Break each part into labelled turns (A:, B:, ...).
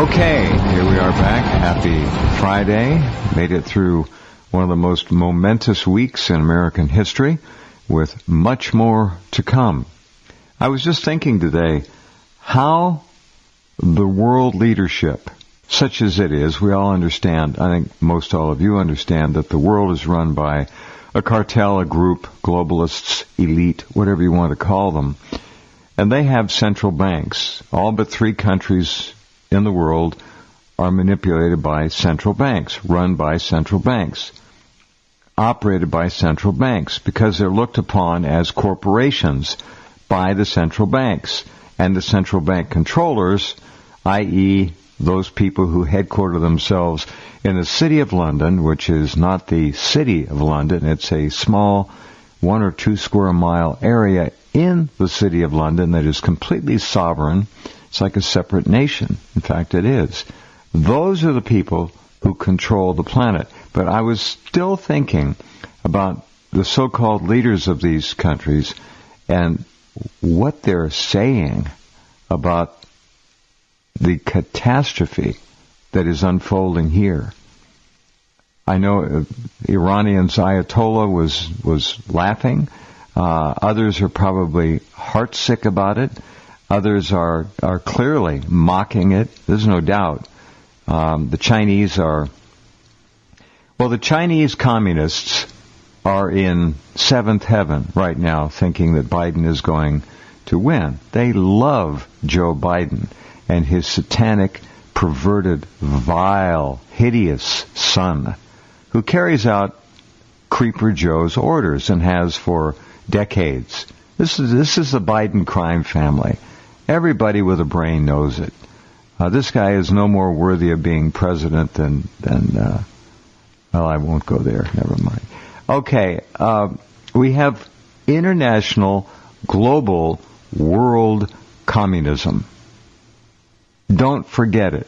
A: Okay, here we are back. Happy Friday. Made it through one of the most momentous weeks in American history with much more to come. I was just thinking today how the world leadership, such as it is, we all understand, I think most all of you understand, that the world is run by a cartel, a group, globalists, elite, whatever you want to call them. And they have central banks. All but 3 countries in the world are manipulated by central banks, run by central banks, operated by central banks, because they're looked upon as corporations by the central banks. And the central bank controllers, i.e., those people who headquarter themselves in the City of London, which is not the City of London, it's a small 1 or 2 square mile area in the City of London that is completely sovereign. It's like a separate nation. In fact, it is. Those are the people who control the planet. But I was still thinking about the so-called leaders of these countries and what they're saying about the catastrophe that is unfolding here. I know Iranian's Ayatollah was laughing. Others are probably heartsick about it. Others are clearly mocking it. There's no doubt. The Chinese the Chinese communists are in seventh heaven right now, thinking that Biden is going to win. They love Joe Biden and his satanic, perverted, vile, hideous son, who carries out Creeper Joe's orders and has for decades. This is the Biden crime family. Everybody with a brain knows it. This guy is no more worthy of being president than I won't go there. Never mind. Okay, we have international, global, world communism. Don't forget it.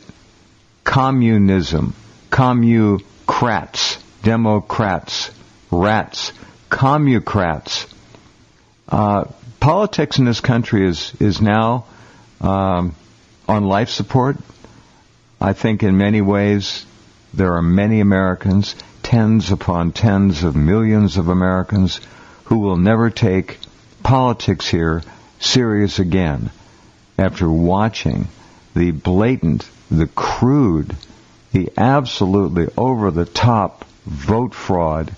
A: Communism. Commucrats. Democrats. Rats. Commucrats. Politics in this country is now on life support. I think in many ways there are many Americans, tens upon tens of millions of Americans, who will never take politics here serious again after watching the blatant, the crude, the absolutely over-the-top vote fraud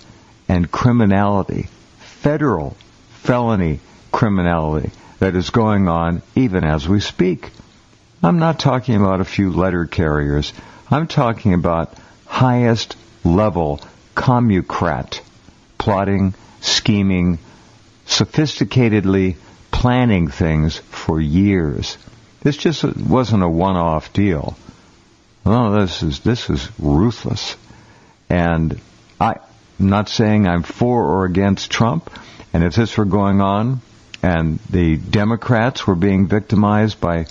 A: and criminality, federal felony criminality that is going on even as we speak. I'm not talking about a few letter carriers. I'm talking about highest level commucrat plotting, scheming, sophisticatedly planning things for years. This just wasn't a one-off deal. No, this is ruthless. And I'm not saying I'm for or against Trump. And if this were going on and the Democrats were being victimized by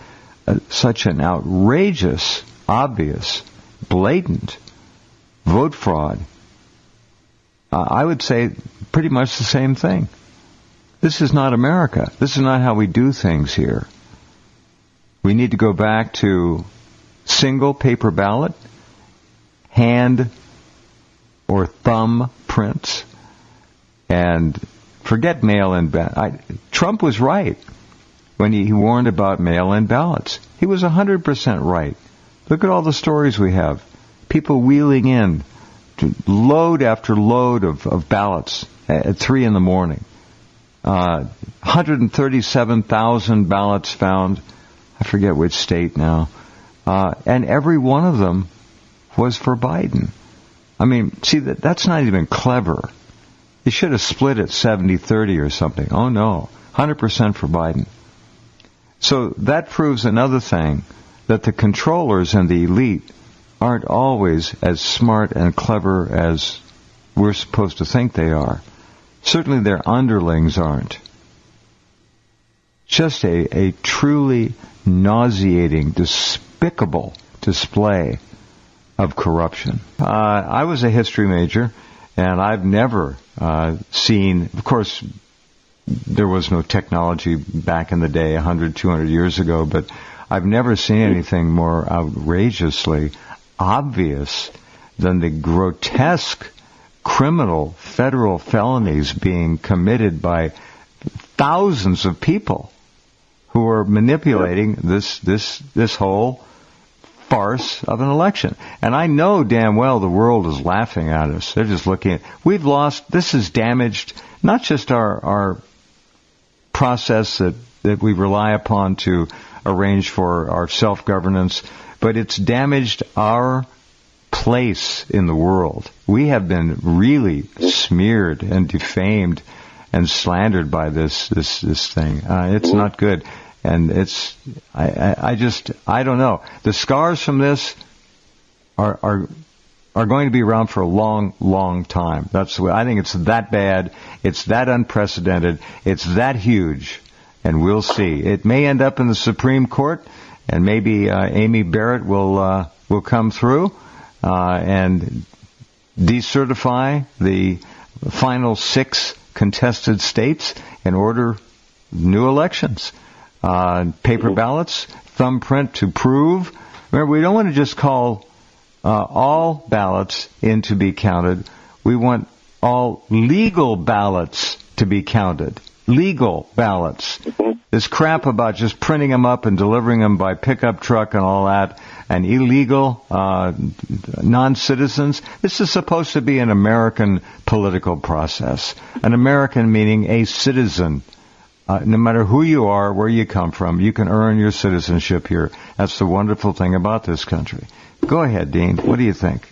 A: such an outrageous, obvious, blatant vote fraud, I would say pretty much the same thing. This is not America. This is not how we do things here. We need to go back to single paper ballot, hand or thumb prints, and forget mail-in ballot. Trump was right when he warned about mail-in ballots. He was 100% right. Look at all the stories we have. People wheeling in to load after load of ballots at 3 in the morning. 137,000 ballots found. I forget which state now. And every one of them was for Biden. I mean, see, that's not even clever. You should have split it 70-30 or something. Oh, no. 100% for Biden. So that proves another thing, that the controllers and the elite aren't always as smart and clever as we're supposed to think they are. Certainly their underlings aren't. Just a truly nauseating, despicable display of corruption. I was a history major, and I've never seen, of course, there was no technology back in the day, 100, 200 years ago, but I've never seen anything more outrageously obvious than the grotesque criminal federal felonies being committed by thousands of people who are manipulating this whole farce of an election. And I know damn well the world is laughing at us. They're just looking at, we've lost, this has damaged not just our process that we rely upon to arrange for our self-governance, but it's damaged our place in the world. We have been really smeared and defamed and slandered by this thing. It's not good. And I don't know. The scars from this are going to be around for a long, long time. I think it's that bad. It's that unprecedented. It's that huge. And we'll see. It may end up in the Supreme Court, and maybe Amy Barrett will come through and decertify the final 6 contested states and order new elections. Paper ballots, thumbprint to prove. Remember, we don't want to just call all ballots in to be counted. We want all legal ballots to be counted. Legal ballots. This crap about just printing them up and delivering them by pickup truck and all that, and illegal non-citizens. This is supposed to be an American political process. An American meaning a citizen. No matter who you are, where you come from, you can earn your citizenship here. That's the wonderful thing about this country. Go ahead, Dean. What do you think?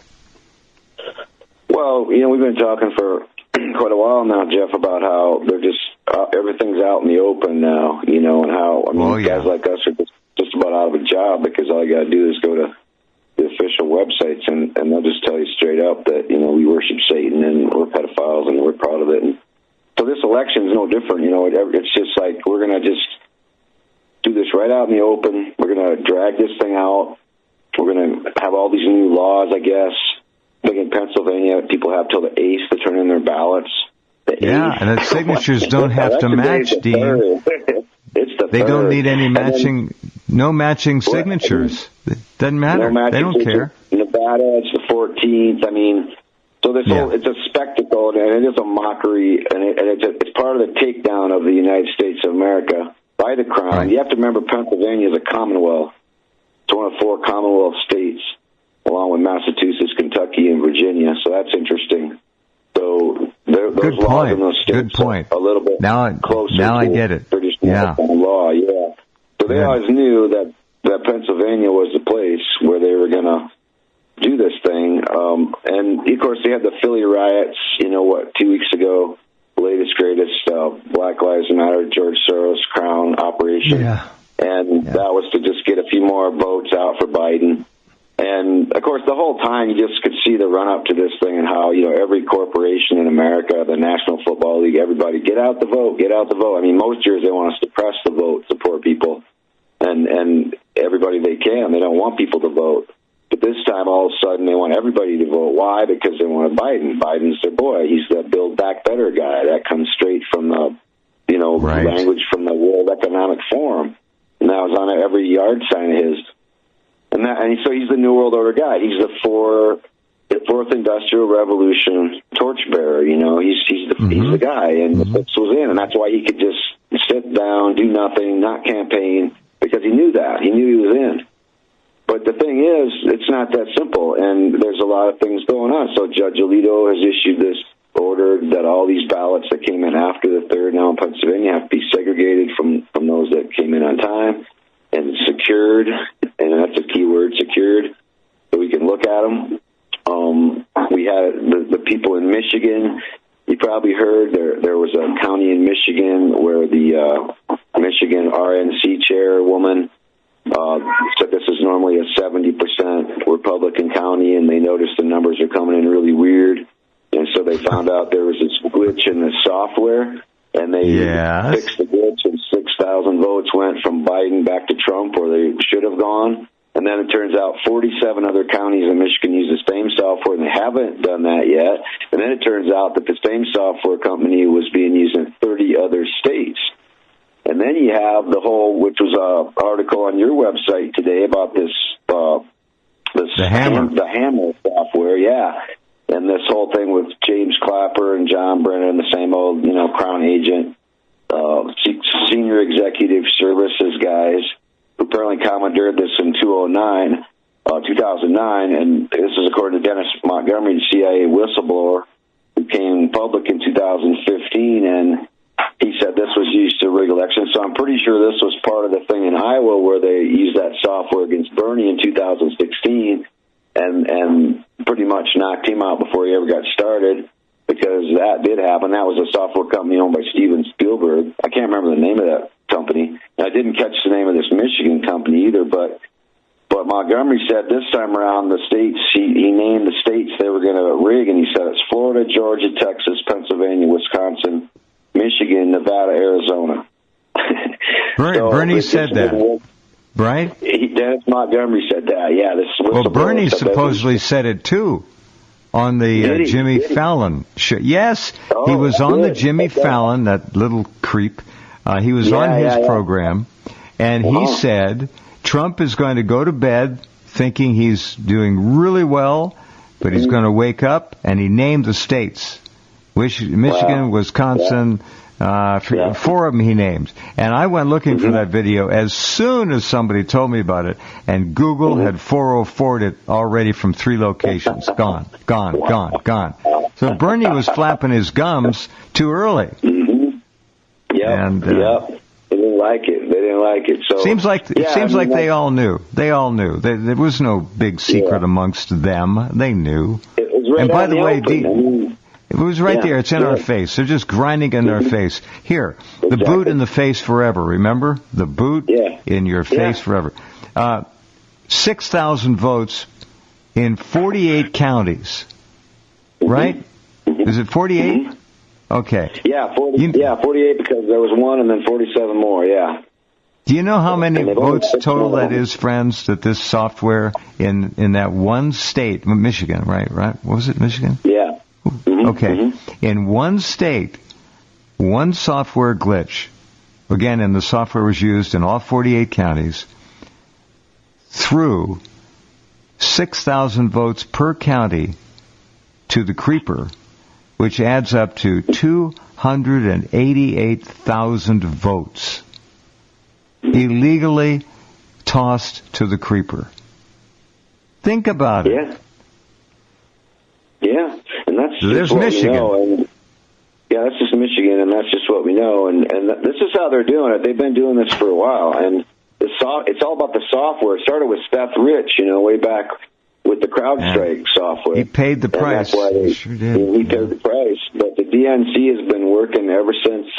B: Well, we've been talking for quite a while now, Jeff, about how they're just everything's out in the open now, and how guys like us are just about out of a job because all you got to do is go to the official websites and they'll just tell you straight up that we worship Satan and we're pedophiles and we're proud of it. And so this election is no different. It's just like we're going to just do this right out in the open. We're going to drag this thing out. We're going to have all these new laws, I guess. Like in Pennsylvania, people have till the 8th to turn in their ballots.
A: And the signatures don't have to match, Dean. They don't need any matching, no matching signatures. It doesn't matter. They don't care.
B: Nevada, it's the 14th. So this whole, it's a spectacle, and it is a mockery, and it's part of the takedown of the United States of America by the Crown. Right. You have to remember Pennsylvania is a Commonwealth. It's one of 4 Commonwealth states, along with Massachusetts, Kentucky, and Virginia. So that's interesting. So those laws in those states are a little bit closer to
A: I get it.
B: Traditional law. Yeah. So they always knew that Pennsylvania was the place where they were going to do this thing. And, of course, they had the Philly riots, 2 weeks ago, latest, greatest, Black Lives Matter, George Soros Crown operation. Yeah. And that was to just get a few more votes out for Biden. And, of course, the whole time you just could see the run-up to this thing and how, every corporation in America, the National Football League, everybody, get out the vote, get out the vote. Most years they want to suppress the vote, support people, and everybody they can. They don't want people to vote. But this time, all of a sudden, they want everybody to vote. Why? Because they want Biden. Biden's their boy. He's the Build Back Better guy. That comes straight from the, language from the World Economic Forum. And that was on every yard sign of his. And so he's the New World Order guy. He's the fourth Industrial Revolution torchbearer. He's the guy, and the fix was in, and that's why he could just sit down, do nothing, not campaign, because he knew that. He knew he was in. But the thing is, it's not that simple, and there's a lot of things going on. So Judge Alito has issued this order that all these ballots that came in after the 3rd now in Pennsylvania have to be segregated from those that came in on time and secured, and that's a key word, secured, so we can look at them. We had the people in Michigan. You probably heard there was a county in Michigan where the Michigan RNC chairwoman said this is normally a 70% Republican county, and they noticed the numbers are coming in really weird. And so they found out there was this glitch in the software, and they fixed the glitch, and 6,000 votes went from Biden back to Trump where they should have gone. And then it turns out 47 other counties in Michigan use the same software, and they haven't done that yet. And then it turns out that the same software company was being used in 30 other states. And then you have the whole, which was a article on your website today about this
A: the
B: Hammer software, yeah. And this whole thing with James Clapper and John Brennan, the same old, Crown agent, senior executive services guys, who apparently commandeered this in 2009, and this is according to Dennis Montgomery, the CIA whistleblower, who came public in 2015, and he said this was used to rig elections. So I'm pretty sure this was part of the thing in Iowa where they used that software against Bernie in 2016 and pretty much knocked him out before he ever got started, because that did happen. That was a software company owned by Steven Spielberg. I can't remember the name of that company. And I didn't catch the name of this Michigan company either, but Montgomery said this time around the states, he named the states they were going to rig, and he said it's Florida, Georgia, Texas, Pennsylvania, Wisconsin, Michigan, Nevada, Arizona.
A: Bernie said that, right?
B: Dennis Montgomery said that, yeah.
A: Well, Bernie supposedly said it too on the Jimmy Fallon show. Yes, he was on the Jimmy Fallon, that little creep. He was on his program, and he said Trump is going to go to bed thinking he's doing really well, but he's going to wake up, and he named the states. Michigan, Wisconsin, 4 of them he named. And I went looking for that video as soon as somebody told me about it, and Google had 404'd it already from 3 locations. Gone. So Bernie was flapping his gums too early.
B: They didn't like it. So
A: seems like they all knew. There was no big secret amongst them. They knew.
B: It was right, and by the way,
A: it was right there. It's in our face. They're just grinding in our face. Here, the boot in the face forever. Remember? The boot in your face forever. 6,000 votes in 48 counties. Right? Is it 48? Okay.
B: Yeah, 48 because there was one and then 47 more, yeah.
A: Do you know how many votes total that is, friends, that this software in that one state, Michigan, right? What was it, Michigan?
B: Yeah.
A: Okay. In one state, one software glitch, again, and the software was used in all 48 counties, threw 6,000 votes per county to the creeper, which adds up to 288,000 votes illegally tossed to the creeper. Think about it.
B: Yeah, and that's
A: so there's Michigan.
B: That's just Michigan, and that's just what we know. And this is how they're doing it. They've been doing this for a while, and it's all about the software. It started with Seth Rich, way back with the CrowdStrike software.
A: He paid the price.
B: That's why
A: he sure did.
B: He paid the price. But the DNC has been working ever since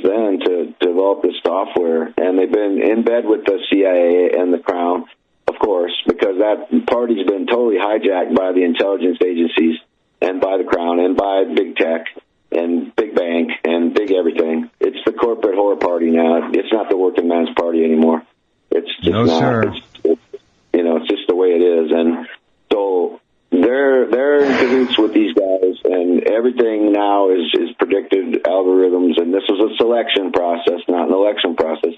B: then to develop this software, and they've been in bed with the CIA and the Crown, of course, because that party's been totally hijacked by the intelligence agencies and by the Crown and by big tech and big bank and big everything. It's the corporate whore party now. It's not the working man's party anymore. It's just
A: sir.
B: It's just the way it is. And so they're in cahoots with these guys, and everything now is predicted algorithms, and this is a selection process, not an election process.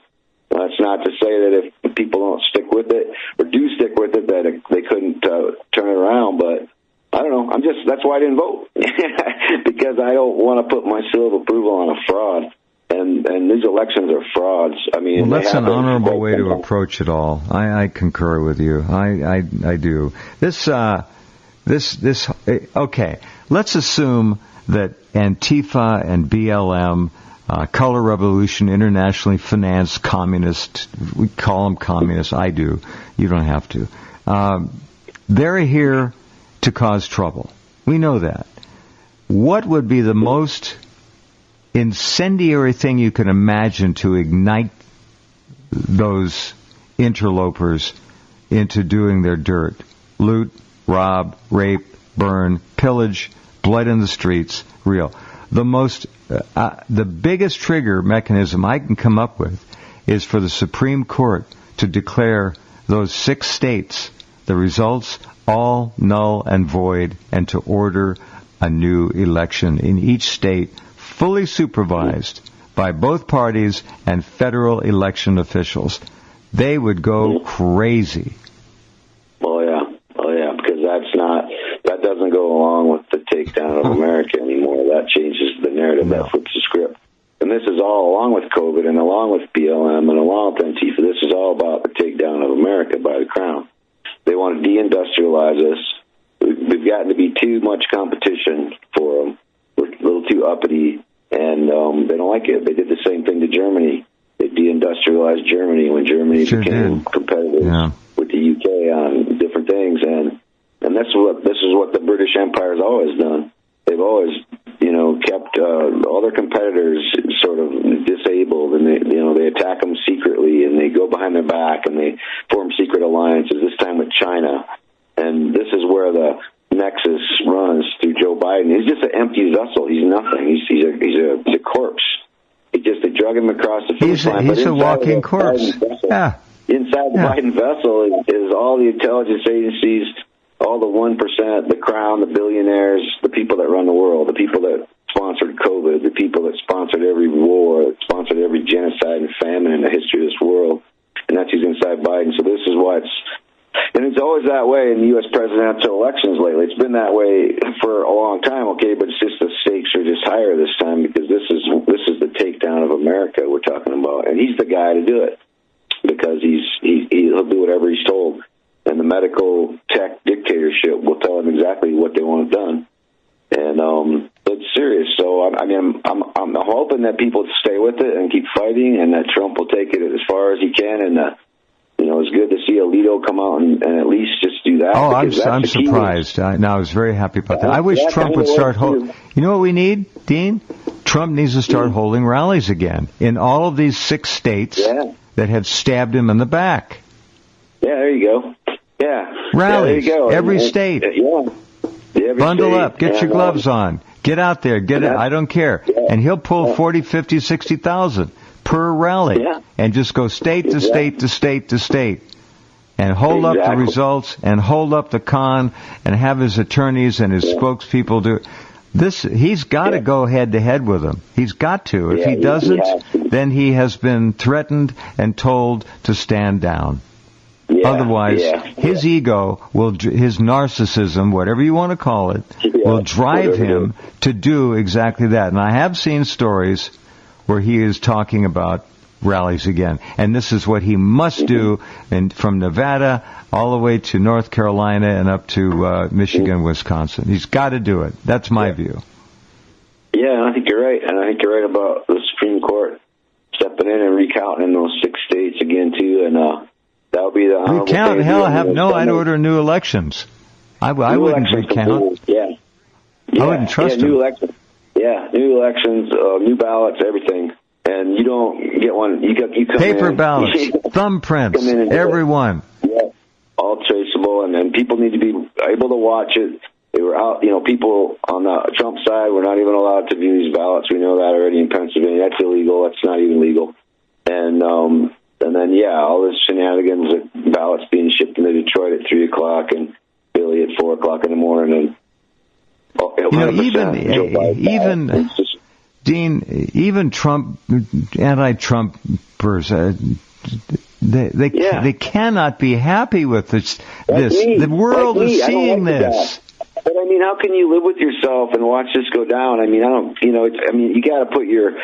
B: That's not to say that if people don't stick with it or do stick with it, that they couldn't turn it around, but I don't know. That's why I didn't vote, because I don't want to put my seal of approval on a fraud. And these elections are frauds. I mean,
A: that's an honorable way to approach it all. I concur with you. I do. Okay. Let's assume that Antifa and BLM, Color Revolution, internationally financed communist, we call them communists. I do. You don't have to. They're here to cause trouble. We know that. What would be the most incendiary thing you can imagine to ignite those interlopers into doing their dirt? Loot, rob, rape, burn, pillage, blood in the streets, real. The biggest trigger mechanism I can come up with is for the Supreme Court to declare those 6 states, the results, all null and void, and to order a new election in each state, fully supervised by both parties and federal election officials. They would go crazy.
B: Oh yeah, because that doesn't go along with the takedown of America anymore. That changes the narrative.
A: No.
B: That flips the script. And this is all along with COVID and along with BLM and along with Antifa. This is all about the takedown of America by the Crown. They want to deindustrialize us. We've gotten to be too much competition for them. We're a little too uppity, and they don't like it. They did the same thing to Germany. They deindustrialized Germany when Germany became competitive with the UK on different things, and this is what the British Empire has always done. They've always, kept all their competitors sort of disabled, and they attack them secretly, and they go behind their back, and they form secret alliances. This time with China, and this is where the nexus runs through Joe Biden. He's just an empty vessel. He's nothing. He's a corpse. They drug him across the finish line.
A: He's a walking corpse.
B: Yeah. Inside the Biden vessel is all the intelligence agencies, all the 1%, the Crown, the billionaires, the people that run the world, the people that sponsored COVID, the people that sponsored every war, that sponsored every genocide and famine in the history of this world. And that's who's inside Biden. So this is why it's always that way in U.S. presidential elections lately. It's been that way for a long time, okay, but it's just the stakes are just higher this time because this is the takedown of America we're talking about. And he's the guy to do it because he'll do whatever he's told. And the medical tech dictatorship will tell him exactly what they want done. And it's serious. So I'm hoping that people stay with it and keep fighting, and that Trump will take it as far as he can. And it's good to see Alito come out and at least just do that.
A: Oh, I'm surprised. I was very happy about that. I wish Trump would start holding. You know what we need, Dean? Trump needs to start holding rallies again in all of these 6 states that have stabbed him in the back.
B: Yeah, there you go. Yeah.
A: Rallies.
B: Yeah, there you go.
A: Every state. Bundle up. Get your gloves on. Get out there. Get it. I don't care. Yeah. And he'll pull 40, 50, 60,000 per rally and just go state to state to state to state and hold up the results and hold up the con and have his attorneys and his spokespeople do this. He's got to go head to head with them. He's got to. If he doesn't, then he has been threatened and told to stand down. Otherwise, his ego his narcissism, whatever you want to call it, will drive him to do exactly that. And I have seen stories where he is talking about rallies again. And this is what he must do from Nevada all the way to North Carolina and up to Michigan, Wisconsin. He's got to do it. That's my view.
B: Yeah, I think you're right. And I think you're right about the Supreme Court stepping in and recounting in those 6 states again, too. And that would be the honorable
A: recount. Hell, I'd order new elections. I wouldn't recount.
B: I
A: wouldn't trust
B: new elections. Yeah, new elections, new ballots, everything. And you don't get one. You come
A: paper
B: in,
A: ballots, thumbprints, everyone.
B: Yeah, all traceable, and then people need to be able to watch it. They were out. People on the Trump side were not even allowed to view these ballots. We know that already in Pennsylvania. That's illegal. That's not even legal. And then, all this shenanigans, ballots being shipped into Detroit at 3 o'clock and Philly at 4 o'clock in the morning. And
A: Dean, even Trump, anti-Trumpers, they cannot be happy with this. The world is seeing this.
B: But how can you live with yourself and watch this go down? You got to put your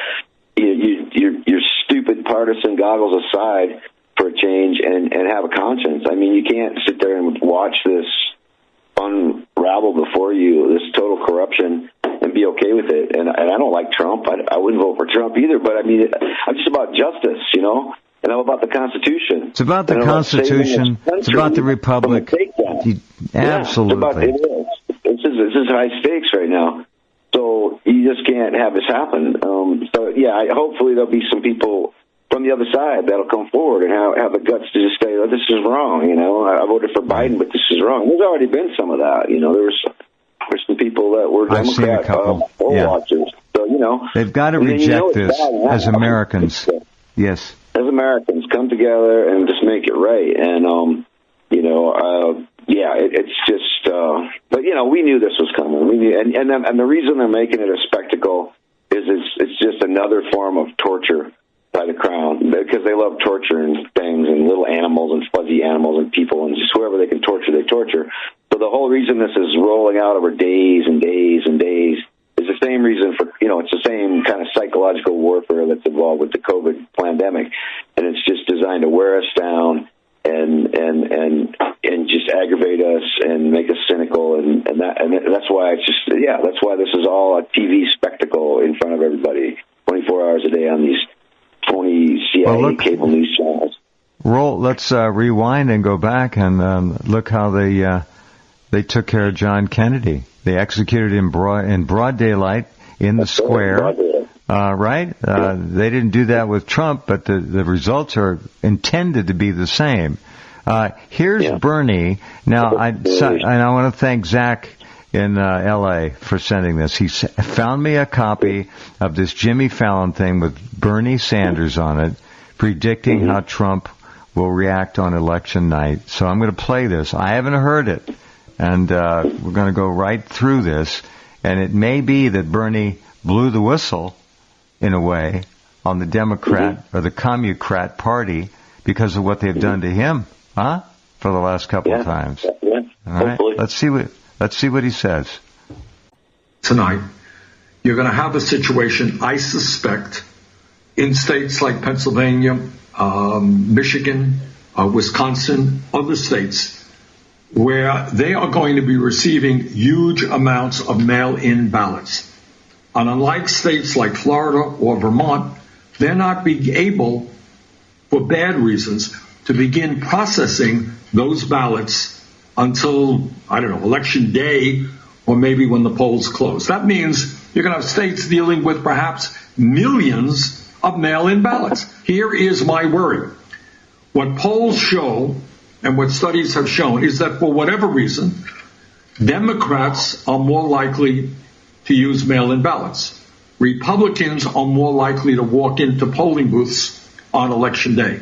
B: stupid partisan goggles aside for a change and have a conscience. You can't sit there and watch this unravel before you, this total corruption, and be okay with it. And I don't like Trump. I wouldn't vote for Trump either, but I'm just about justice, and I'm about the Constitution.
A: It's about the Constitution. It's about the Republic. Absolutely.
B: This is high stakes right now. So you just can't have this happen. Hopefully there'll be some people from the other side that'll come forward and have the guts to just say, oh, this is wrong. I voted for Biden, but this is wrong. There's already been some of that. There's some people that were Democrat poll watchers. So,
A: they've got to reject this as Americans. Yes. As
B: Americans, come together and just make it right. And, it's just, but we knew this was coming. We knew, and the reason they're making it a spectacle it's just another form of torture by the Crown, because they love torturing things and little animals and fuzzy animals and people and just whoever they can torture, they torture. So the whole reason this is rolling out over days and days and days is the same reason for, it's the same kind of psychological warfare that's involved with the COVID pandemic. And it's just designed to wear us down and just aggravate us and make us cynical. And that's why that's why this is all a TV spectacle in front of everybody 24 hours a day on these 20 CIA cable news channels.
A: Let's rewind and go back and look how they took care of John Kennedy. They executed him in broad daylight in the square, right? They didn't do that with Trump, but the results are intended to be the same. Here's Bernie. Now, I want to thank Zach in L.A. for sending this. He found me a copy of this Jimmy Fallon thing with Bernie Sanders on it, predicting how Trump will react on election night. So I'm going to play this. I haven't heard it, and we're going to go right through this. And it may be that Bernie blew the whistle, in a way, on the Democrat or the Commucrat Party because of what they've done to him, for the last couple of times.
B: Yeah.
A: All right, let's see what he says.
C: Tonight, you're going to have a situation, I suspect, in states like Pennsylvania, Michigan, Wisconsin, other states, where they are going to be receiving huge amounts of mail-in ballots. And unlike states like Florida or Vermont, they're not being able, for bad reasons, to begin processing those ballots until, election day, or maybe when the polls close. That means you're going to have states dealing with perhaps millions of mail-in ballots. Here is my worry. What polls show and what studies have shown is that for whatever reason, Democrats are more likely to use mail-in ballots. Republicans are more likely to walk into polling booths on election day.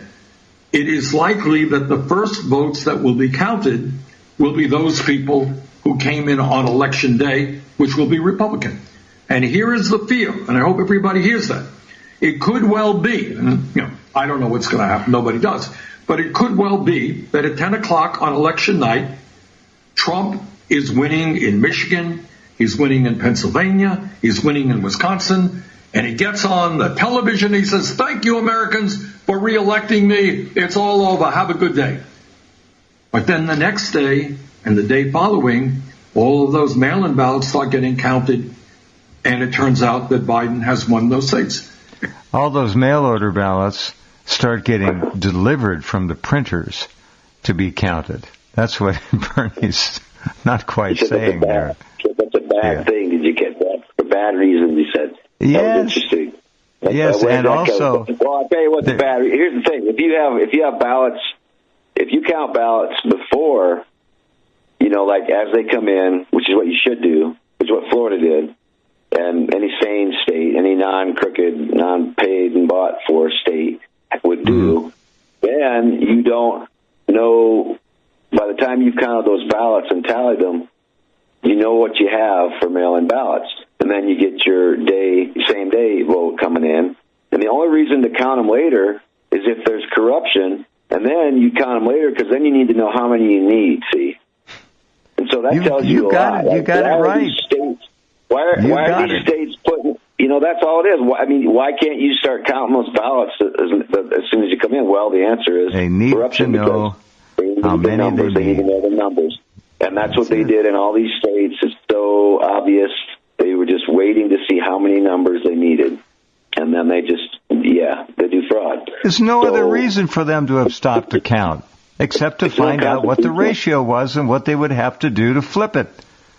C: It is likely that the first votes that will be counted will be those people who came in on election day, which will be Republican. And here is the fear, and I hope everybody hears that. It could well be, and I don't know what's going to happen, nobody does, but it could well be that at 10 o'clock on election night, Trump is winning in Michigan, he's winning in Pennsylvania, he's winning in Wisconsin, and he gets on the television, he says, "Thank you, Americans, for re-electing me. It's all over. Have a good day." But then the next day and the day following, all of those mail-in ballots start getting counted, and it turns out that Biden has won those states.
A: All those mail-order ballots start getting delivered from the printers to be counted. That's what Bernie's not quite saying there.
B: That's a bad thing. Did you get that? For bad reasons, he said.
A: Yes.
B: That was interesting.
A: Yes, and also...
B: Well, I'll tell you what's bad. Here's the thing. If you have ballots, if you count ballots before, like as they come in, which is what you should do, which is what Florida did, and any sane state, any non-crooked, non-paid and bought for state would do, then you don't know, by the time you've counted those ballots and tallied them, you know what you have for mail-in ballots. And then you get your same day vote coming in. And the only reason to count them later is if there's corruption, and then you count them later because then you need to know how many you need, see? And so that tells you a lot.
A: You got it right.
B: Why are these states putting, that's all it is. Why can't you start counting those ballots as soon as you come in? Well, the answer is
A: they need
B: corruption.
A: To know how many
B: they need to know the numbers. And that's what they did in all these states. It's so obvious. They were just waiting to see how many numbers they needed. And then they do fraud.
A: There's no other reason for them to have stopped the count, except to find out what the ratio was and what they would have to do to flip it.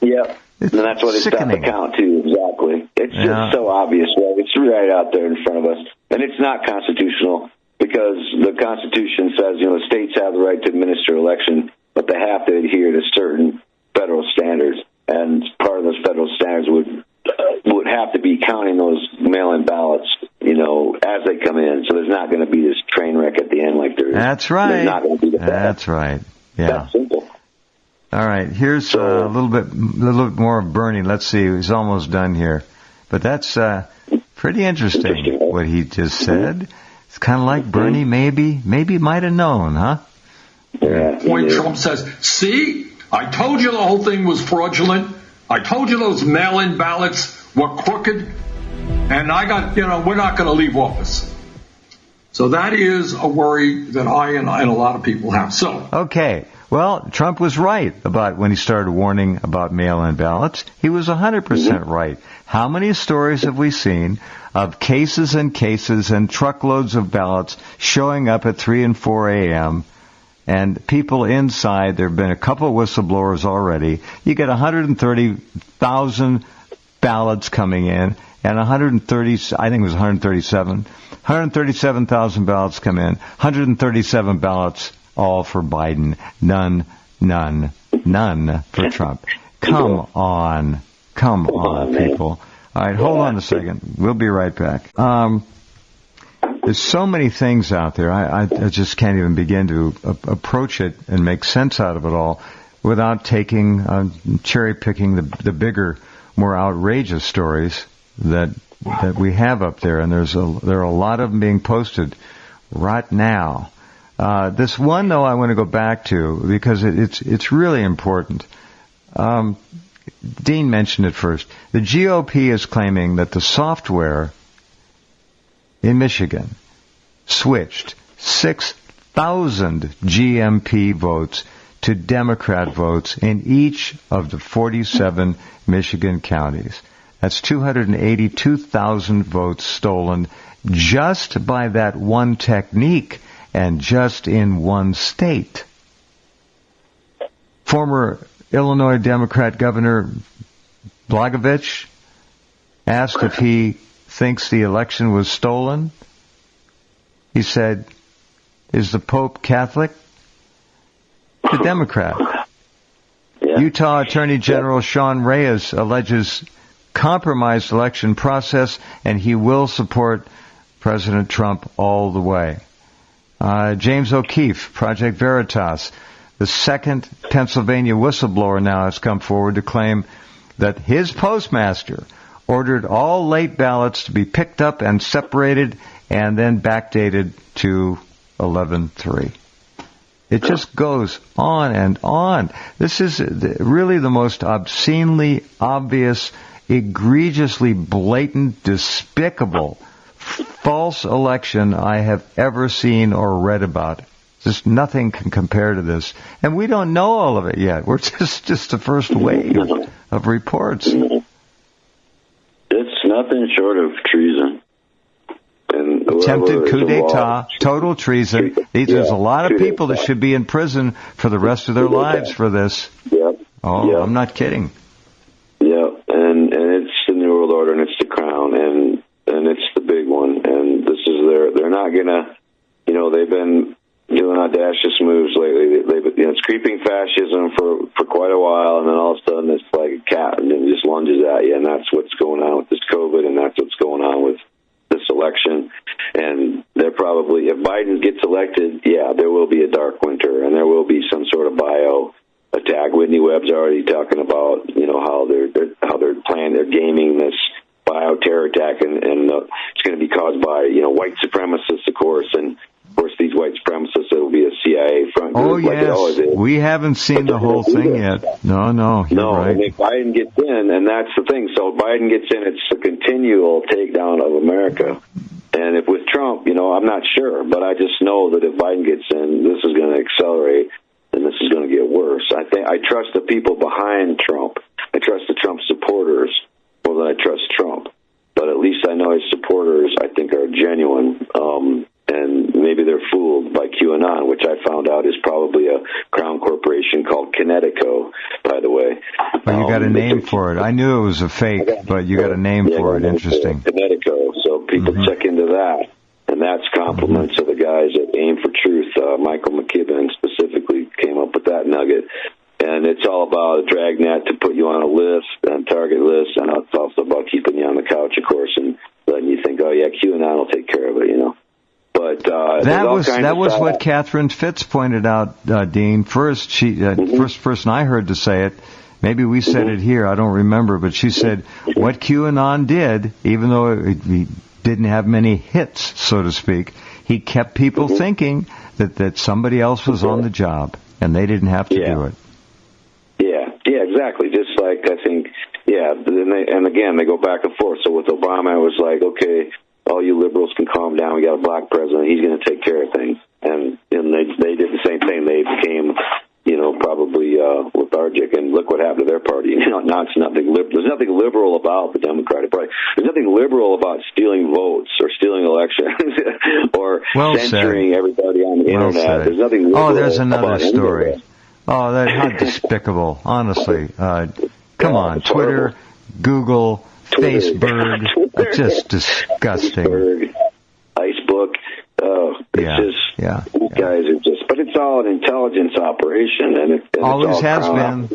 B: Yeah. And that's why they stopped the count, too, exactly. It's just so obvious, right? It's right out there in front of us. And it's not constitutional because the Constitution says, states have the right to administer election, but they have to adhere to certain federal standards. And part of those federal standards would have to be counting those mail-in ballots, as they come in. So there's not going to be this train wreck at the end like there is.
A: That's right.
B: There's not going to be
A: That's right. Yeah.
B: That's simple.
A: All right. Here's a little bit more of Bernie. Let's see. He's almost done here. But that's pretty interesting what he just said. It's kind of like Bernie maybe might have known, huh?
B: Yeah.
C: Point Trump says, see, I told you the whole thing was fraudulent. I told you those mail-in ballots were crooked. And we're not going to leave office. So that is a worry that I and a lot of people have. So
A: okay. Well, Trump was right about when he started warning about mail-in ballots. He was 100% right. How many stories have we seen of cases and cases and truckloads of ballots showing up at 3 and 4 a.m., and people inside? There have been a couple of whistleblowers already. You get 130,000 ballots coming in, and 137,000 ballots come in, 137 ballots all for Biden, none for Trump. Come on, people. All right, hold on a second. We'll be right back. There's so many things out there. I just can't even begin to approach it and make sense out of it all without cherry picking the bigger, more outrageous stories that we have up there. And there are a lot of them being posted right now. This one, though, I want to go back to because it's really important. Dean mentioned it first. The GOP is claiming that the software in Michigan switched 6,000 GMP votes to Democrat votes in each of the 47 Michigan counties. That's 282,000 votes stolen just by that one technique and just in one state. Former Illinois Democrat Governor Blagojevich asked if he thinks the election was stolen. He said, is the Pope Catholic? The Democrat.
B: Yeah.
A: Utah Attorney General Sean Reyes alleges compromised election process, and he will support President Trump all the way. James O'Keefe, Project Veritas, the second Pennsylvania whistleblower now has come forward to claim that his postmaster ordered all late ballots to be picked up and separated and then backdated to 11/3. It just goes on and on. This is really the most obscenely obvious, egregiously blatant, despicable, false election I have ever seen or read about. Just nothing can compare to this. And we don't know all of it yet. We're just the first wave of reports.
B: It's nothing short of treason. And
A: Attempted coup d'etat, total treason. There's a lot of people that should be in prison for the rest of their lives for this.
B: Yep.
A: Oh,
B: yep.
A: I'm not kidding.
B: Yeah, and it's the New World Order, and it's the Crown, and it's the big one. And this is they're not gonna, they've been doing audacious moves lately. It's creeping fascism for quite a while, and then all of a sudden it's like a cat, and it just lunges at you, and that's what's going on with this COVID, and that's what's going on with this election. And they're probably, if Biden gets elected, there will be a dark winter, and there will be some sort of bio attack. Whitney Webb's already talking about, how they're planning, they're gaming this bio-terror attack, and it's going to be caused by, white supremacists, of course, and of course these white supremacists, it'll be a CIA front group.
A: Oh, yes. We haven't seen the whole thing yet. No, you're right.
B: And if Biden gets in, and that's the thing, so if Biden gets in, it's a continual takedown of America. And if with Trump, I'm not sure, but I just know that if Biden gets in, this is going to accelerate, and this is going to get worse. I trust the people behind Trump. I trust the Trump supporters more than I trust Trump. But at least I know his supporters, I think, are genuine. And maybe they're fooled by QAnon, which I found out is probably a crown corporation called Kinetico, by the way.
A: Well, you got a name for it. I knew it was a fake, but you got a name for it. Interesting.
B: Kinetico. So people check into that. And that's compliments of the guys at Aim for Truth. Michael McKibben specifically came up with that nugget. And it's all about a dragnet to put you on a list, and target list, and it's also about keeping you on the couch, of course, and letting you think, QAnon will take care of it, But
A: that was what Catherine Fitz pointed out, Dean. First, first person I heard to say it maybe we said it here, I don't remember, but she said what QAnon did, even though he didn't have many hits, so to speak, he kept people thinking that somebody else was on the job, and they didn't have to do it.
B: Yeah, exactly. Just like, I think, and again, they go back and forth. So with Obama, it was like, okay, all you liberals can calm down. We got a black president. He's going to take care of things. And they did the same thing. They became, probably lethargic. And look what happened to their party. Now it's nothing. There's nothing liberal about the Democratic Party. There's nothing liberal about stealing votes or stealing elections or censoring everybody on the internet. There's nothing liberal.
A: Oh, there's another story.
B: Oh,
A: how despicable! Honestly, come on, Twitter, Google, Facebook, it's just disgusting.
B: Facebook, guys are just. But it's all an intelligence operation, and
A: always has been.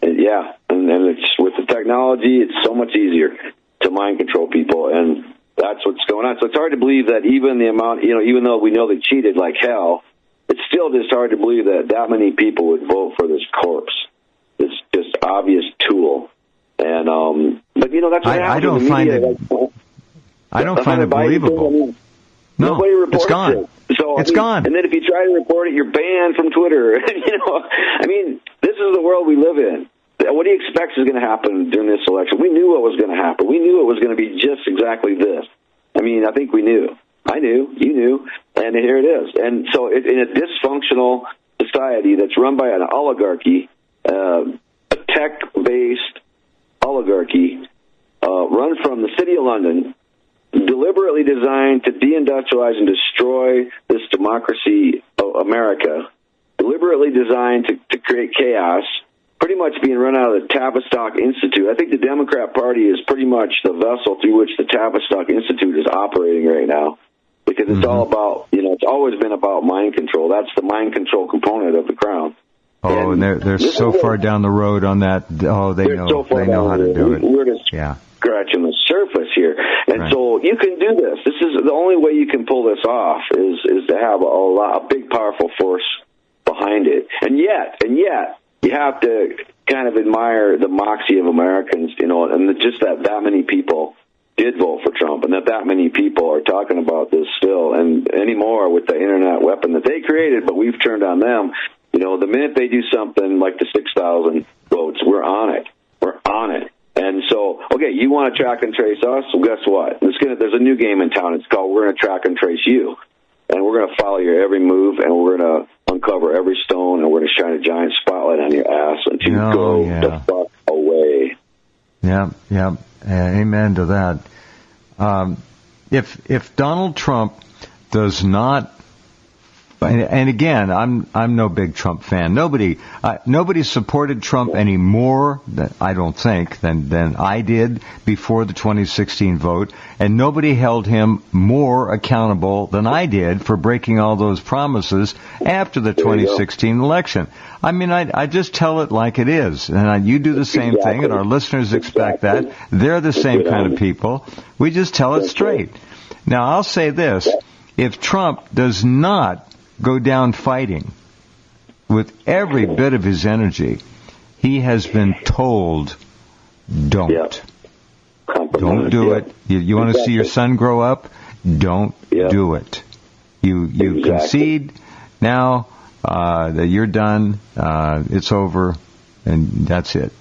B: And it's with the technology, it's so much easier to mind control people, and that's what's going on. So it's hard to believe that even the amount, even though we know they cheated like hell. It's still just hard to believe that many people would vote for this corpse. It's just obvious tool, and but that's what
A: I don't find it. I don't find it believable.
B: Nobody reports
A: it's gone.
B: It. So
A: it's gone.
B: And then if you try to report it, you're banned from Twitter. This is the world we live in. What do you expect is going to happen during this election? We knew what was going to happen. We knew it was going to be just exactly this. I think we knew. I knew, you knew, and here it is. And so in a dysfunctional society that's run by an oligarchy, a tech-based oligarchy, run from the city of London, deliberately designed to deindustrialize and destroy this democracy of America, deliberately designed to create chaos, pretty much being run out of the Tavistock Institute. I think the Democrat Party is pretty much the vessel through which the Tavistock Institute is operating right now. Because it's all about, it's always been about mind control. That's the mind control component of the crown.
A: Oh, and they're so far down the road on that. Oh, they know how to do it.
B: We're just scratching the surface here. And so you can do this. This is the only way you can pull this off is to have a big, powerful force behind it. And yet, you have to kind of admire the moxie of Americans, and just that many people did vote for Trump, and that many people are talking about this still, and anymore with the internet weapon that they created, but we've turned on them. The minute they do something like the 6,000 votes, we're on it. We're on it. And so, okay, you want to track and trace us? Well, guess what? There's a new game in town. It's called We're going to Track and Trace You. And we're going to follow your every move, and we're going to uncover every stone, and we're going to shine a giant spotlight on your ass until you go the fuck away.
A: Yeah. Amen to that. If Donald Trump does not, and again, I'm no big Trump fan. Nobody supported Trump any more, I don't think, than I did before the 2016 vote, and nobody held him more accountable than I did for breaking all those promises after the 2016 election. I just tell it like it is, and you do the same thing, and our listeners expect that. They're the same kind of people. We just tell it straight. Now, I'll say this. If Trump does not go down fighting with every bit of his energy, he has been told, don't. Don't do it. You want to see your son grow up? Don't do it. You concede now that you're done. It's over, and that's it.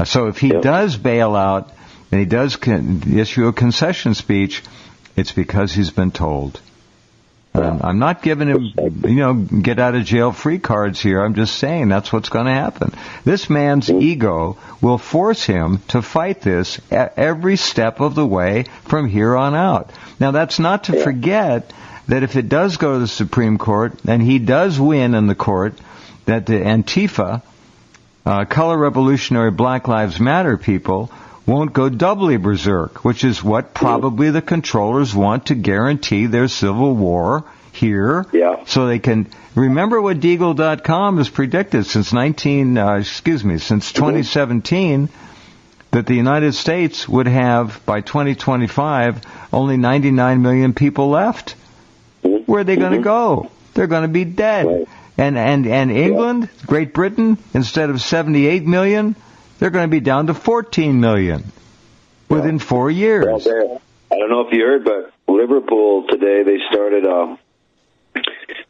A: So if he does bail out and he does issue a concession speech, it's because he's been told. I'm not giving him, get out of jail free cards here. I'm just saying that's what's going to happen. This man's ego will force him to fight this at every step of the way from here on out. Now, that's not to forget that if it does go to the Supreme Court and he does win in the court, that the Antifa, Color Revolutionary Black Lives Matter people won't go doubly berserk, which is what probably the controllers want to guarantee their civil war here. So they can remember what Deagle.com has predicted since 2017, that the United States would have by 2025 only 99 million people left. Where are they going to go? They're going to be dead. And England, Great Britain, instead of 78 million, they're going to be down to 14 million within 4 years.
B: Well, I don't know if you heard, but Liverpool today, they started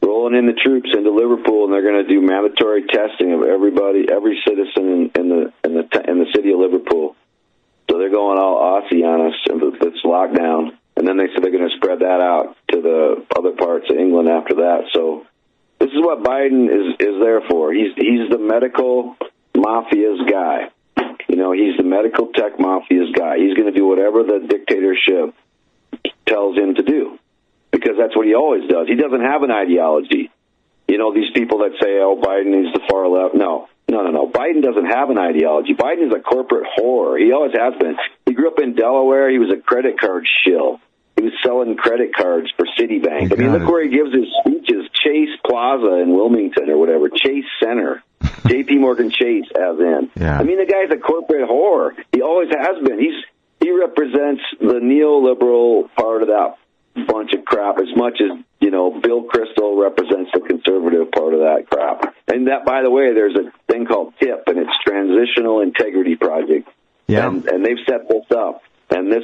B: rolling in the troops into Liverpool, and they're going to do mandatory testing of everybody, every citizen in the city of Liverpool. So they're going all Aussie on us, and it's lockdown. And then they said they're going to spread that out to the other parts of England after that. So this is what Biden is there for. He's the medical mafia's guy. You know, he's the medical tech mafia's guy. He's going to do whatever the dictatorship tells him to do, because that's what he always does. He doesn't have an ideology. You know, these people that say, oh, Biden is the far left. No. Biden doesn't have an ideology. Biden is a corporate whore. He always has been. He grew up in Delaware. He was a credit card shill. He was selling credit cards for Citibank. I mean, look where he gives his speeches. Chase Plaza in Wilmington or whatever. Chase Center. J.P. Morgan Chase, as in.
A: Yeah.
B: I mean, the guy's a corporate whore. He always has been. He represents the neoliberal part of that bunch of crap as much as, you know, Bill Kristol represents the conservative part of that crap. And that, by the way, there's a thing called TIP, and it's Transitional Integrity Project.
A: Yeah.
B: And they've set this up. And this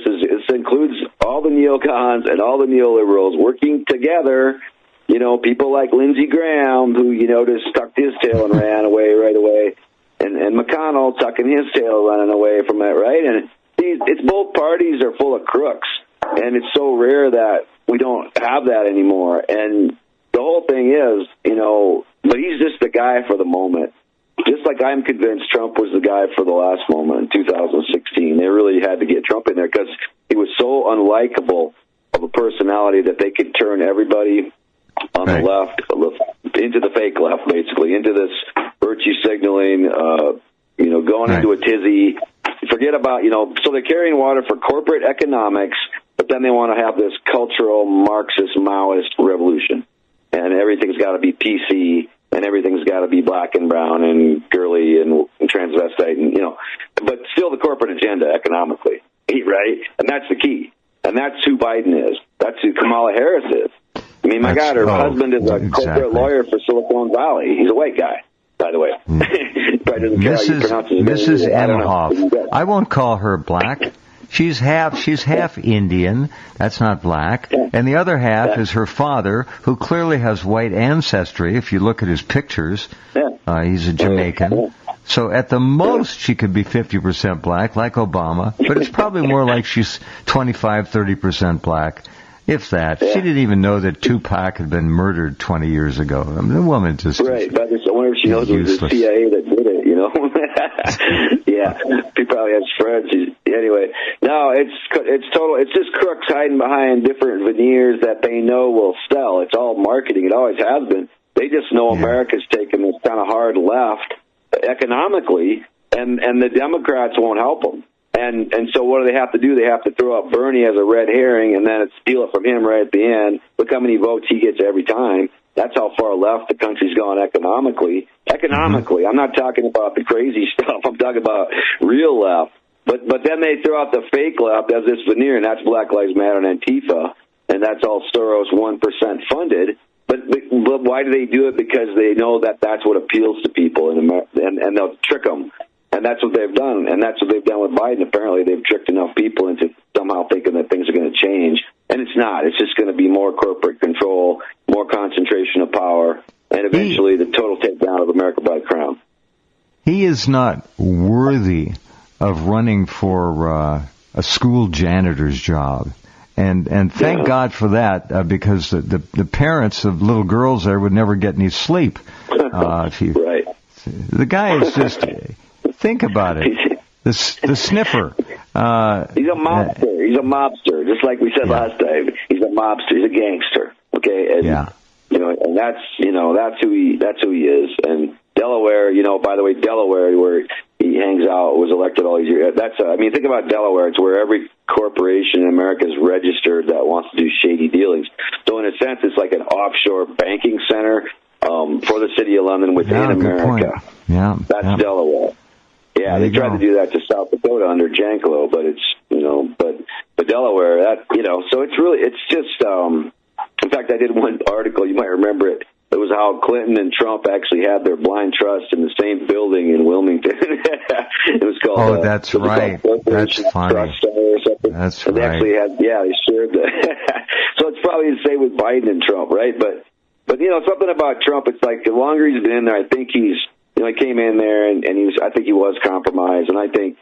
B: includes all the neocons and all the neoliberals working together. You know, people like Lindsey Graham, who, you know, just tucked his tail and ran away right away. And McConnell tucking his tail running away from it, right? And it's both parties are full of crooks. And it's so rare that we don't have that anymore. And the whole thing is, you know, but he's just the guy for the moment. Just like I'm convinced Trump was the guy for the last moment in 2016. They really had to get Trump in there because he was so unlikable of a personality that they could turn everybody on the left into the fake left, basically, into this virtue signaling, you know, going into a tizzy. Forget about, you know, so they're carrying water for corporate economics, but then they want to have this cultural Marxist Maoist revolution. And everything's got to be PC, and everything's got to be black and brown and girly and transvestite, and, you know, but still the corporate agenda economically, right? And that's the key. And that's who Biden is. That's who Kamala Harris is. I mean, my God, her husband is a corporate lawyer for Silicon Valley. He's a white guy, by the way.
A: Mrs. Emhoff. I won't call her black. She's half Indian. That's not black. And the other half is her father, who clearly has white ancestry. If you look at his pictures, he's a Jamaican. So at the most, she could be 50% black, like Obama. But it's probably more like she's 25-30% black, if that. She didn't even know that Tupac had been murdered 20 years ago. I mean, the woman just
B: I wonder if she knows it was the CIA that did it, you know? Yeah, he probably has friends. Anyway, no, it's total. It's just crooks hiding behind different veneers that they know will sell. It's all marketing. It always has been. They just know America's taking this kind of hard left economically, and the Democrats won't help them. And so what do they have to do? They have to throw up Bernie as a red herring and then steal it from him right at the end. Look how many votes he gets every time. That's how far left the country's gone economically. Economically, I'm not talking about the crazy stuff. I'm talking about real left. But then they throw out the fake left as this veneer, and that's Black Lives Matter and Antifa, and that's all Soros 1% funded. But why do they do it? Because they know that that's what appeals to people, and they'll trick them. And that's what they've done. And that's what they've done with Biden. Apparently, they've tricked enough people into somehow thinking that things are going to change. And it's not. It's just going to be more corporate control, more concentration of power, and eventually the total takedown of America by the crown.
A: He is not worthy of running for a school janitor's job. And thank God for that, because the parents of little girls there would never get any sleep.
B: Right.
A: The guy is just... Think about it. The sniffer.
B: He's a mobster. He's a mobster, just like we said last time. He's a mobster. He's a gangster. Okay. And, you know, and that's who he is. And Delaware, you know, by the way, Delaware, where he hangs out, was elected all these years. Think about Delaware. It's where every corporation in America is registered that wants to do shady dealings. So in a sense, it's like an offshore banking center for the city of London within America. That's Delaware. Yeah, they tried to do that to South Dakota under Janklow, but it's, you know, but Delaware, that, you know, so it's just, in fact, I did one article, you might remember it, it was how Clinton and Trump actually had their blind trust in the same building in Wilmington. It was called.
A: Oh, that's right. That's funny.
B: Or something.
A: That's
B: and
A: right.
B: They actually had, they shared that. So it's probably the same with Biden and Trump, right? But something about Trump. It's like the longer he's been in there, I think he's, he came in there and he was. I think he was compromised, and I think,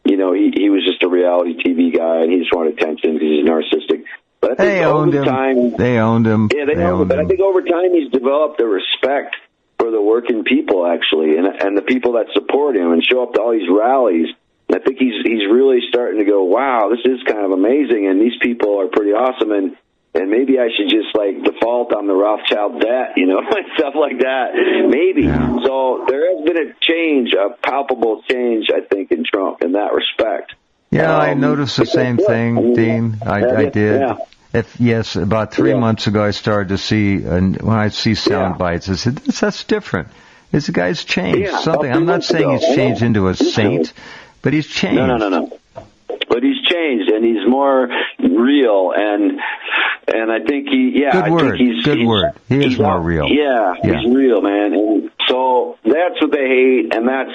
B: he was just a reality TV guy, and he just wanted attention because he's narcissistic. But I think
A: They owned him. They owned him.
B: Yeah, they owned him. But I think over time he's developed a respect for the working people, actually, and the people that support him and show up to all these rallies. And I think he's really starting to go, wow, this is kind of amazing, and these people are pretty awesome, and maybe I should just default on the Rothschild debt, and stuff like that. Maybe.
A: Yeah.
B: So there has been a change, a palpable change, I think, in Trump in that respect.
A: Yeah, I noticed the same thing, Dean. I did.
B: Yeah.
A: About 3 months ago, I started to see, and when I see sound bites, I said, that's different. This guy's changed something. I'm not saying he's changed into a saint, but he's changed.
B: No. But he's changed, and he's more real, and I think
A: Good word. He is more real.
B: Yeah, he's real, man. And so that's what they hate, and that's,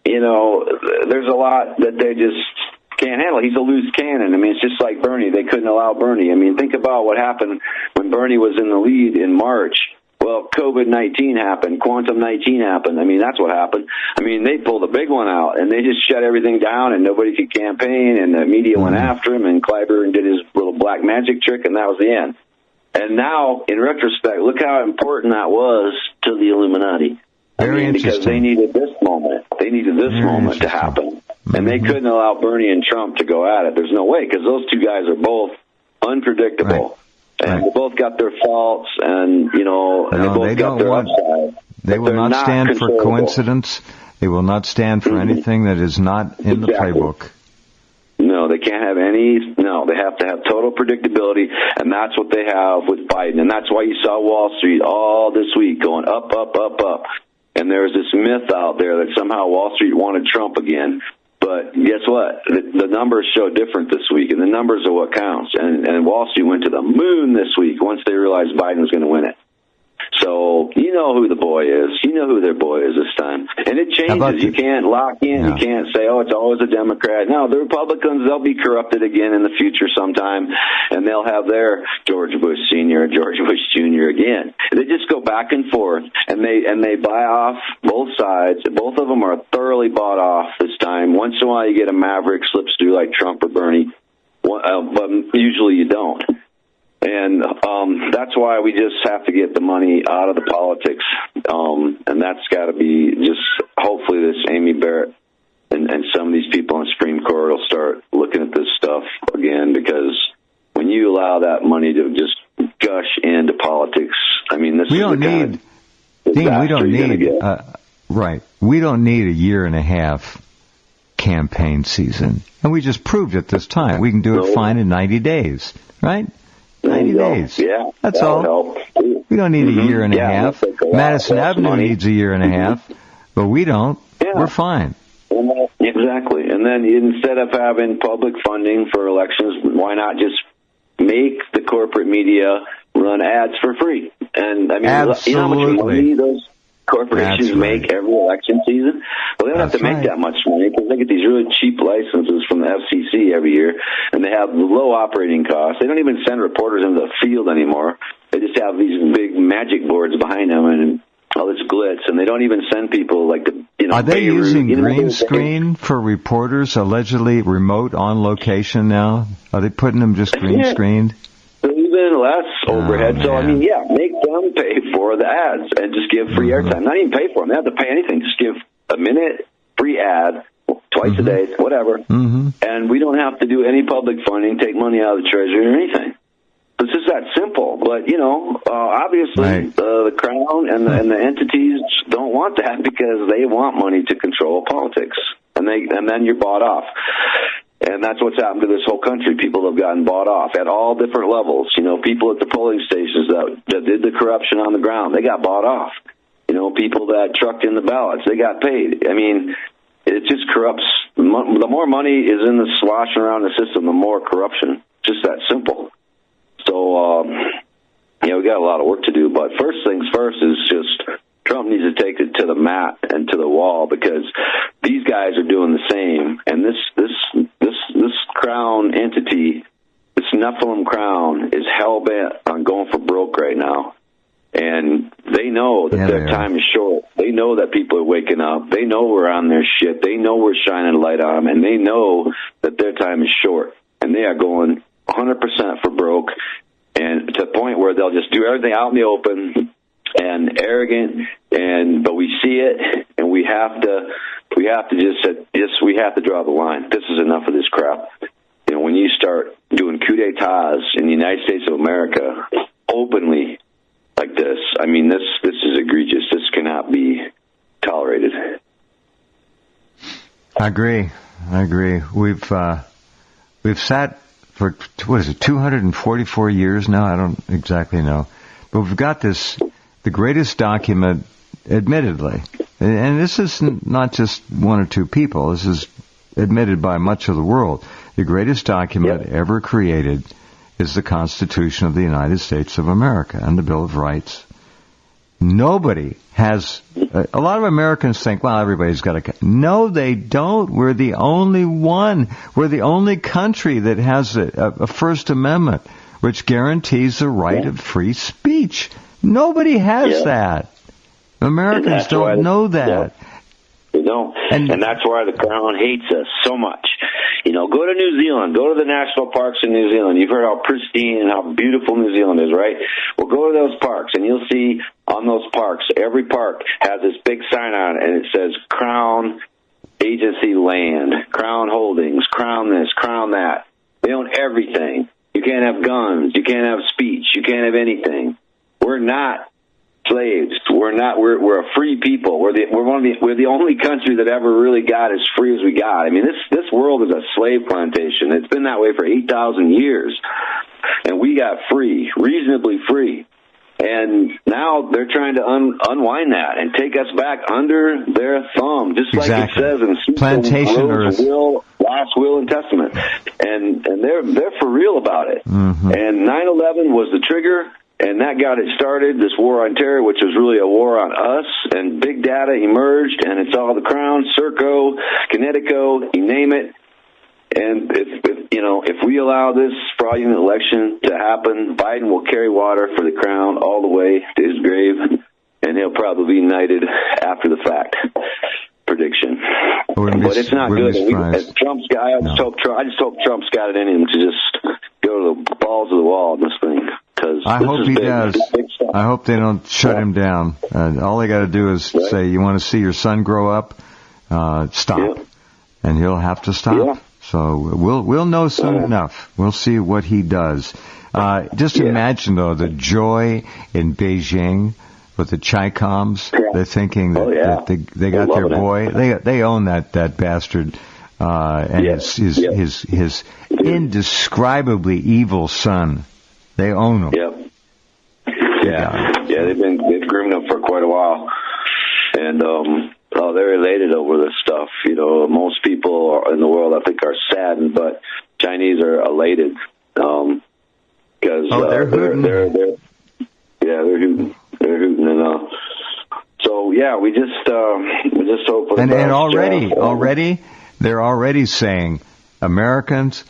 B: there's a lot that they just can't handle. He's a loose cannon. I mean, it's just like Bernie. They couldn't allow Bernie. I mean, think about what happened when Bernie was in the lead in March. Well, COVID-19 happened. Quantum-19 happened. I mean, that's what happened. I mean, they pulled a big one out, and they just shut everything down, and nobody could campaign, and the media went after him, and Clyburn did his little black magic trick, and that was the end. And now, in retrospect, look how important that was to the Illuminati. Because they needed this moment. They needed this moment to happen. And they couldn't allow Bernie and Trump to go at it. There's no way, because those two guys are both unpredictable. Right. And they both got their faults, and, and they both got their upside.
A: They will not stand for coincidence. They will not stand for anything that is not in the playbook.
B: No, they can't have they have to have total predictability, and that's what they have with Biden. And that's why you saw Wall Street all this week going up, up, up, up. And there's this myth out there that somehow Wall Street wanted Trump again. But guess what? The numbers show different this week, and the numbers are what counts. And Wall Street went to the moon this week once they realized Biden was going to win it. So you know who the boy is. You know who their boy is this time. And it changes. You can't lock in. Yeah. You can't say, it's always a Democrat. No, the Republicans, they'll be corrupted again in the future sometime, and they'll have their George Bush Sr., George Bush Jr. again. They just go back and forth, and they buy off both sides. Both of them are thoroughly bought off this time. Once in a while you get a maverick slips through like Trump or Bernie, but usually you don't. And that's why we just have to get the money out of the politics. And that's got to be just, hopefully this Amy Barrett and some of these people on the Supreme Court will start looking at this stuff again, because when you allow that money to just gush into politics, I mean, we don't need a year and a half campaign season. And we just proved it this time. We can do it fine in 90 days, right? 90 days. Yeah. That's all. We don't need a year and a half. Madison Avenue needs a year and a half, but we don't. Yeah. We're fine. Exactly. And then instead of having public funding for elections, why not just make the corporate media run ads for free? And I mean,
A: absolutely.
B: You know how much money those corporations make every election season? Well, they don't have to make that much money because they get these really cheap licenses from the FCC every year, and they have low operating costs. They don't even send reporters into the field anymore. They just have these big magic boards behind them and all this glitz, and they don't even send people like the,
A: Are they using green screen for reporters, allegedly remote on location now? Are they putting them just green screened?
B: Even less overhead. So, I mean, make them pay for the ads and just give free airtime. Not even pay for them. They have to pay anything. Just give a minute free ad twice a day, whatever. And we don't have to do any public funding, take money out of the treasury or anything. It's just that simple. But, obviously the Crown and the entities don't want that because they want money to control politics. And then you're bought off. And that's what's happened to this whole country. People have gotten bought off at all different levels. People at the polling stations that did the corruption on the ground, they got bought off. People that trucked in the ballots, they got paid. I mean, it just corrupts. The more money is in the sloshing around the system, the more corruption. Just that simple. So we got a lot of work to do. But first things first is just Trump needs to take it to the mat and to the wall, because these guys are doing the same. And this crown entity, this Nephilim crown, is hell-bent on going for broke right now. And they know that their time is short. They know that people are waking up. They know we're on their shit. They know we're shining a light on them. And they know that their time is short. And they are going 100% for broke, and to the point where they'll just do everything out in the open and arrogant. But we see it, and we have to draw the line. This is enough of this crap. When you start doing coup d'etats in the United States of America openly like this, I mean, this is egregious. This cannot be tolerated.
A: I agree. We've sat for, 244 years now? I don't exactly know. But we've got the greatest document, admittedly, and this is not just one or two people. This is admitted by much of the world. The greatest document ever created is the Constitution of the United States of America and the Bill of Rights. Nobody has... A lot of Americans think, well, everybody's got a... No, they don't. We're the only one. We're the only country that has a First Amendment, which guarantees the right of free speech. Nobody has that. Americans don't know that.
B: They don't. And that's why the Crown hates us so much. Go to New Zealand. Go to the national parks in New Zealand. You've heard how pristine and how beautiful New Zealand is, right? Well, go to those parks, and you'll see on those parks, every park has this big sign on it, and it says Crown Agency Land, Crown Holdings, Crown this, Crown that. They own everything. You can't have guns. You can't have speech. You can't have anything. We're not slaves. We're a free people. We're the only country that ever really got as free as we got. I mean, this world is a slave plantation. It's been that way for 8,000 years, and we got free, reasonably free. And now they're trying to unwind that and take us back under their thumb, just like it says in
A: Plantation
B: Rose last will and testament. And they're for real about it.
A: Mm-hmm.
B: And 9/11 was the trigger. And that got it started, this war on terror, which was really a war on us. And big data emerged, and it's all the Crown, Serco, Connecticut, you name it. And if we allow this fraudulent election to happen, Biden will carry water for the Crown all the way to his grave, and he'll probably be knighted after the fact. Prediction. But it's not good. Trump's guy, I just hope Trump's got it in him to just go to the balls of the wall in this thing.
A: I hope he does. I hope they don't shut him down. All they got to do is say, "You want to see your son grow up? Stop," and he'll have to stop.
B: Yeah.
A: So we'll know soon enough. We'll see what he does. Just imagine though the joy in Beijing with the Chi-Coms. They're thinking that they got their boy. They own that bastard, and his indescribably evil son. They own them.
B: Yep. They've groomed them for quite a while, and they're elated over this stuff. Most people in the world, I think, are saddened, but Chinese are elated because
A: they're hooting.
B: They're hooting. They're hooting, and so we just hope for the best.
A: And already they're already saying Americans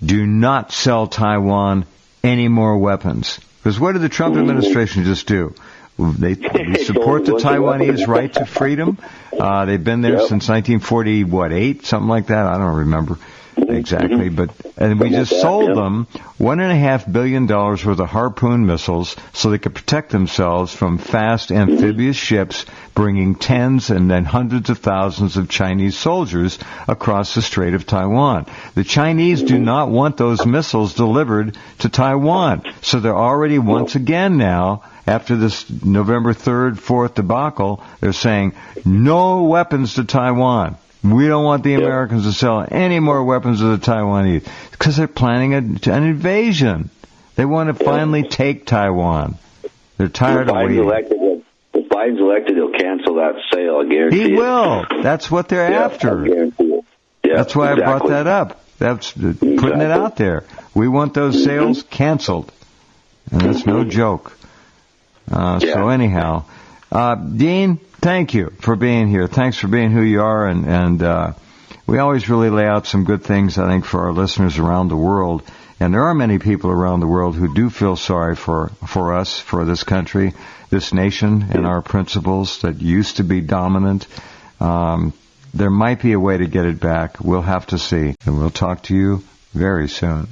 A: do not sell Taiwan any more weapons. Because what did the Trump administration just do? They support the Taiwanese right to freedom. They've been there since 1948, something like that. I don't remember exactly, and we just sold them $1.5 billion worth of Harpoon missiles so they could protect themselves from fast amphibious ships bringing tens and then hundreds of thousands of Chinese soldiers across the Strait of Taiwan. The Chinese do not want those missiles delivered to Taiwan, so they're already once again now, after this November 3rd, 4th debacle, they're saying no weapons to Taiwan. We don't want the Americans to sell any more weapons to the Taiwanese because they're planning an invasion. They want to finally take Taiwan. They're tired of waiting.
B: If Biden's elected, he'll cancel that sale, I guarantee it.
A: He will. That's what they're after.
B: I guarantee it. Yeah,
A: that's why I brought that up. That's putting it out there. We want those sales canceled. And that's no joke. So anyhow, Dean, thank you for being here. Thanks for being who you are, and we always really lay out some good things, I think, for our listeners around the world. And there are many people around the world who do feel sorry for us, for this country, this nation, and our principles that used to be dominant. There might be a way to get it back. We'll have to see. And we'll talk to you very soon.